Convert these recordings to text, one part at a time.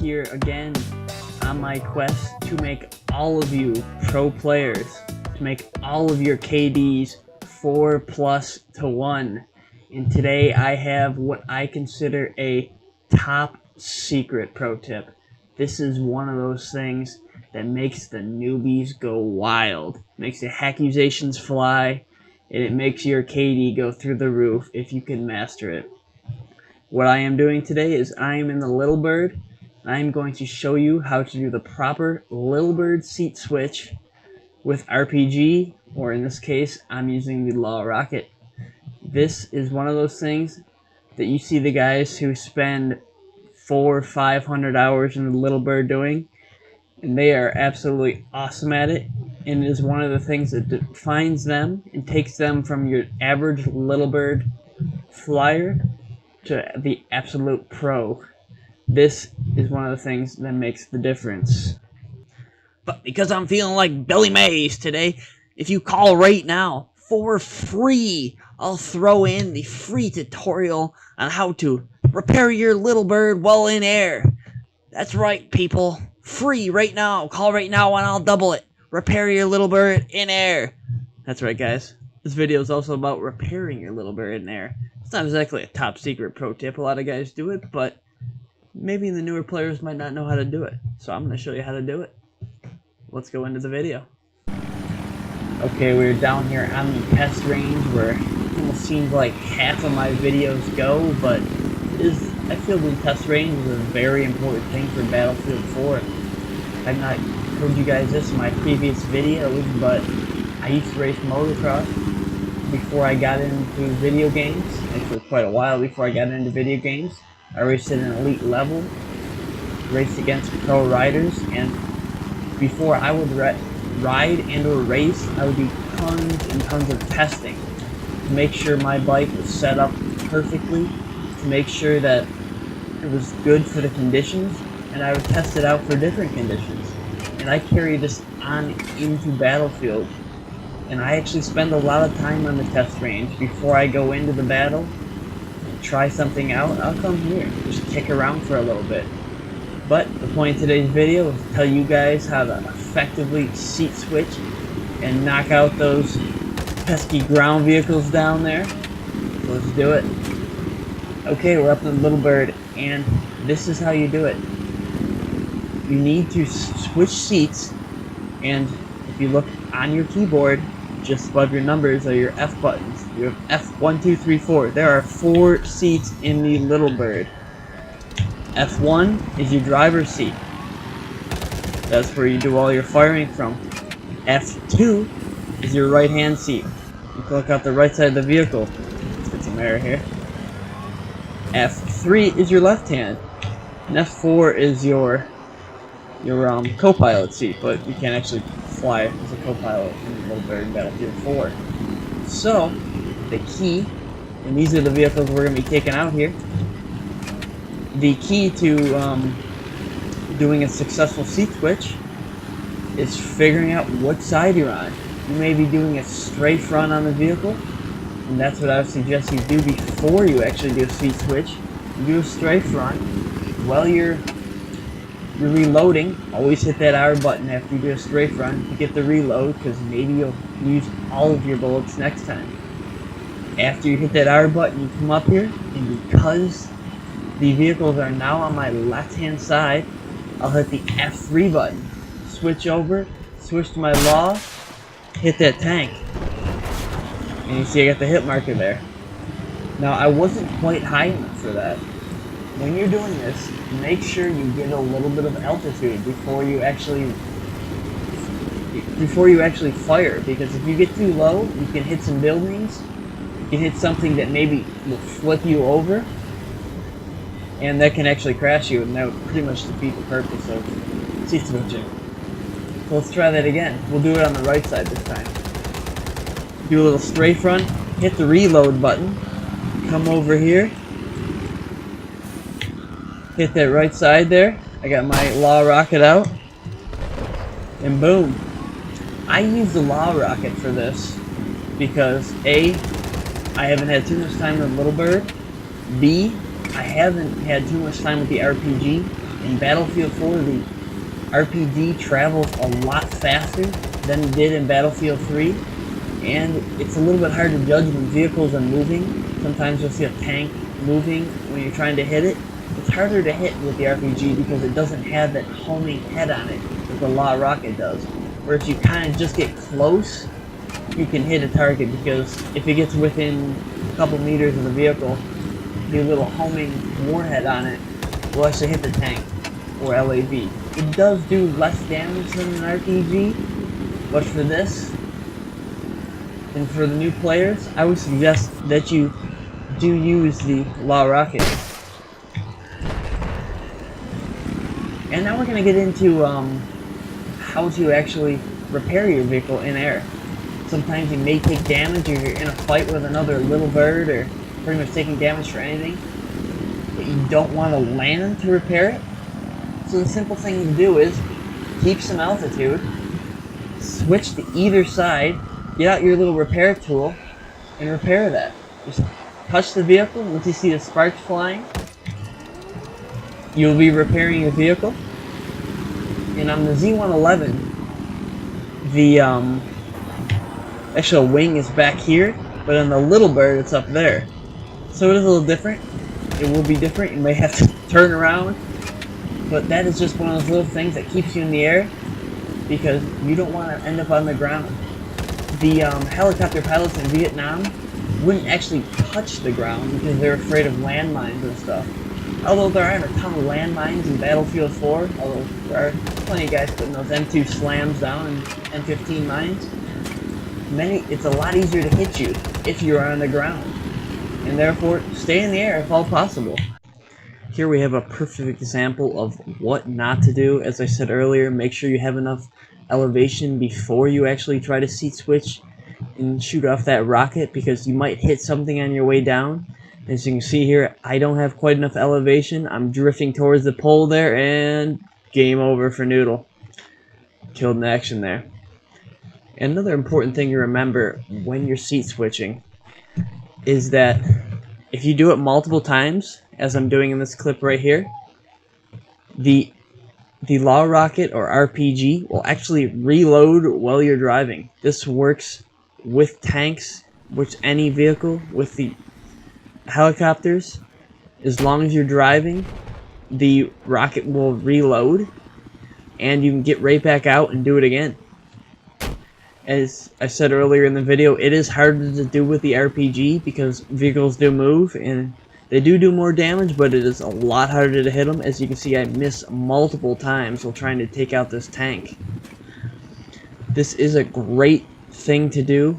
here again on my quest to make all of you pro players, to make all of your KDs 4+1. And today I have what I consider a top secret pro tip. This is one of those things that makes the newbies go wild, makes the accusations fly, and it makes your KD go through the roof if you can master it. What I am doing today is I am in the Little Bird, and I am going to show you how to do the proper Little Bird seat switch with RPG, or in this case, I'm using the Law Rocket. This is one of those things that you see the guys who spend 400 or 500 hours in the Little Bird doing, and they are absolutely awesome at it, and it is one of the things that defines them and takes them from your average Little Bird flyer to the absolute pro. This is one of the things that makes the difference. But because I'm feeling like Billy Mays today, if you call right now for free, I'll throw in the free tutorial on how to repair your Little Bird while in air. That's right, people. Free right now. Call right now and I'll double it. Repair your Little Bird in air. That's right, guys. This video is also about repairing your Little Bird in air. It's not exactly a top secret pro tip. A lot of guys do it, but maybe the newer players might not know how to do it. So I'm going to show you how to do it. Let's go into the video. Okay, we're down here on the test range where it almost seems like half of my videos go, but I feel the test range is a very important thing for Battlefield 4. I've not told you guys this in my previous videos, but I used to race motocross before I got into video games. Actually, quite a while before I got into video games. I raced at an elite level, raced against pro riders, and before I would ride and or race, I would do tons and tons of testing to make sure my bike was set up perfectly, to make sure that it was good for the conditions, and I would test it out for different conditions. And I carry this on into Battlefield, and I actually spend a lot of time on the test range before I go into the battle and try something out. I'll come here, just kick around for a little bit. But the point of today's video is to tell you guys how to effectively seat switch and knock out those pesky ground vehicles down there. So let's do it. Okay, we're up in the Little Bird, and this is how you do it. You need to switch seats, and if you look on your keyboard, just above your numbers are your F buttons. You have F1, 2, 3, 4. There are 4 seats in the Little Bird. F1 is your driver's seat. That's where you do all your firing from. F2 is your right-hand seat. You can look out the right side of the vehicle. Let's get some air here. F3 is your left hand. And F4 is your co-pilot seat, but you can't actually fly as a co-pilot in the Little Bird in Battlefield 4. So, the key, and these are the vehicles we're going to be taking out here. The key to doing a successful seat switch is figuring out what side you're on. You may be doing a straight front on the vehicle, and that's what I would suggest you do before you actually do a seat switch. You do a straight front. While you're reloading, always hit that R button after you do a straight front to get the reload, because maybe you'll use all of your bullets next time. After you hit that R button, you come up here, and because the vehicles are now on my left-hand side, I'll hit the F3 button. Switch over, switch to my Law, hit that tank. And you see I got the hit marker there. Now, I wasn't quite high enough for that. When you're doing this, make sure you get a little bit of altitude before you actually fire, because if you get too low, you can hit some buildings, you can hit something that maybe will flip you over, and that can actually crash you, and that would pretty much defeat the purpose of seat switching. So let's try that again. We'll do it on the right side this time. Do a little straight front, hit the reload button, come over here, hit that right side there. I got my Law Rocket out, and boom. I use the Law Rocket for this because A, I haven't had too much time with Little Bird, B, I haven't had too much time with the RPG, In Battlefield 4, the RPG travels a lot faster than it did in Battlefield 3, and it's a little bit hard to judge when vehicles are moving. Sometimes you'll see a tank moving when you're trying to hit it. It's harder to hit with the RPG because it doesn't have that homing head on it that the Law Rocket does. Where if you kind of just get close, you can hit a target, because if it gets within a couple meters of the vehicle, the little homing warhead on it will actually hit the tank or LAV. It does do less damage than an RPG, but for this, and for the new players, I would suggest that you do use the Law Rocket. And now we're going to get into how to actually repair your vehicle in air. Sometimes you may take damage, or you're in a fight with another little bird, or pretty much taking damage for anything, but you don't want to land to repair it. So the simple thing to do is keep some altitude, switch to either side, get out your little repair tool, and repair that. Just touch the vehicle. Once you see the sparks flying, you'll be repairing your vehicle. And on the Z111, the actual wing is back here, but on the little bird, it's up there. So it is a little different. It will be different. You may have to turn around, but that is just one of those little things that keeps you in the air, because you don't want to end up on the ground. The helicopter pilots in Vietnam wouldn't actually touch the ground because they're afraid of landmines and stuff. Although there aren't a ton of landmines in Battlefield 4, although there are plenty of guys putting those M2 slams down and M15 mines, it's a lot easier to hit you if you're on the ground. And therefore, stay in the air if all possible. Here we have a perfect example of what not to do. As I said earlier, make sure you have enough elevation before you actually try to seat switch and shoot off that rocket, because you might hit something on your way down. As you can see here, I don't have quite enough elevation. I'm drifting towards the pole there, and game over for Noodle. Killed in action there. Another important thing to remember when you're seat switching is that if you do it multiple times, as I'm doing in this clip right here, the Law Rocket or RPG will actually reload while you're driving. This works with tanks, with any vehicle, with the helicopters. As long as you're driving, the rocket will reload, and you can get right back out and do it again. As I said earlier in the video, it is harder to do with the RPG because vehicles do move and they do more damage, but it is a lot harder to hit them. As you can see, I miss multiple times while trying to take out this tank. This is a great thing to do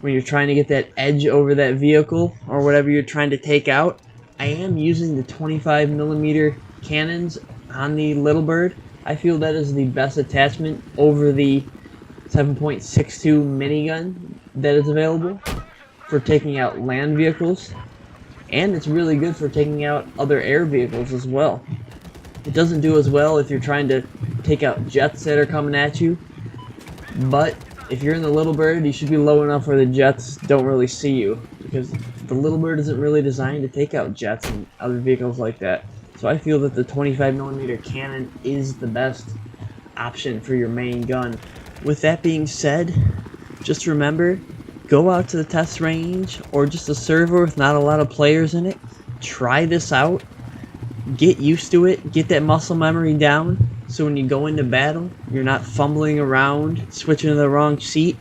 when you're trying to get that edge over that vehicle or whatever you're trying to take out. I am using the 25mm cannons on the Little Bird. I feel that is the best attachment over the 7.62 minigun that is available for taking out land vehicles, and it's really good for taking out other air vehicles as well. It doesn't do as well if you're trying to take out jets that are coming at you, but if you're in the Little Bird, you should be low enough where the jets don't really see you, because the Little Bird isn't really designed to take out jets and other vehicles like that. So I feel that the 25mm cannon is the best option for your main gun. With that being said, just remember, go out to the test range or just a server with not a lot of players in it. Try this out. Get used to it. Get that muscle memory down, so when you go into battle, you're not fumbling around, switching to the wrong seat.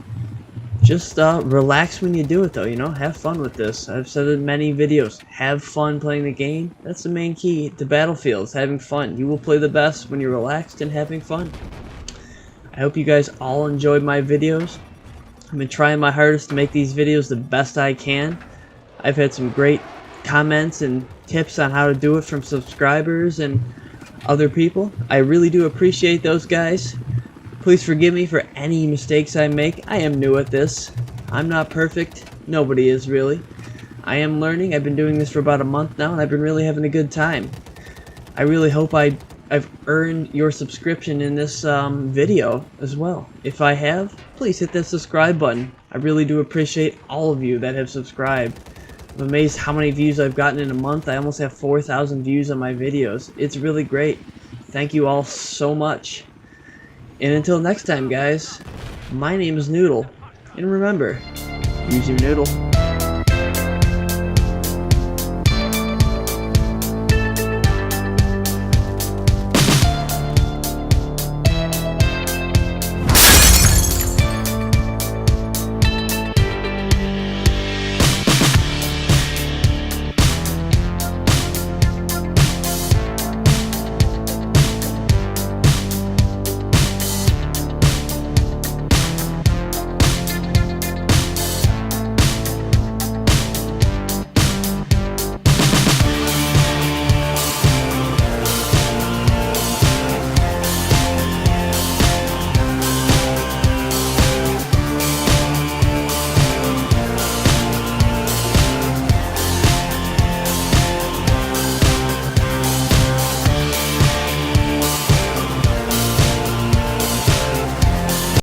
Just relax when you do it, though, you know? Have fun with this. I've said it in many videos. Have fun playing the game. That's the main key to Battlefield, having fun. You will play the best when you're relaxed and having fun. I hope you guys all enjoyed my videos. I've been trying my hardest to make these videos the best I can. I've had some great comments and tips on how to do it from subscribers and other people. I really do appreciate those guys. Please forgive me for any mistakes I make. I am new at this. I'm not perfect. Nobody is really. I am learning. I've been doing this for about a month now, and I've been really having a good time. I really hope I've earned your subscription in this video as well. If I have, please hit that subscribe button. I really do appreciate all of you that have subscribed. I'm amazed how many views I've gotten in a month. I almost have 4,000 views on my videos. It's really great. Thank you all so much. And until next time, guys, my name is Noodle. And remember, use your noodle.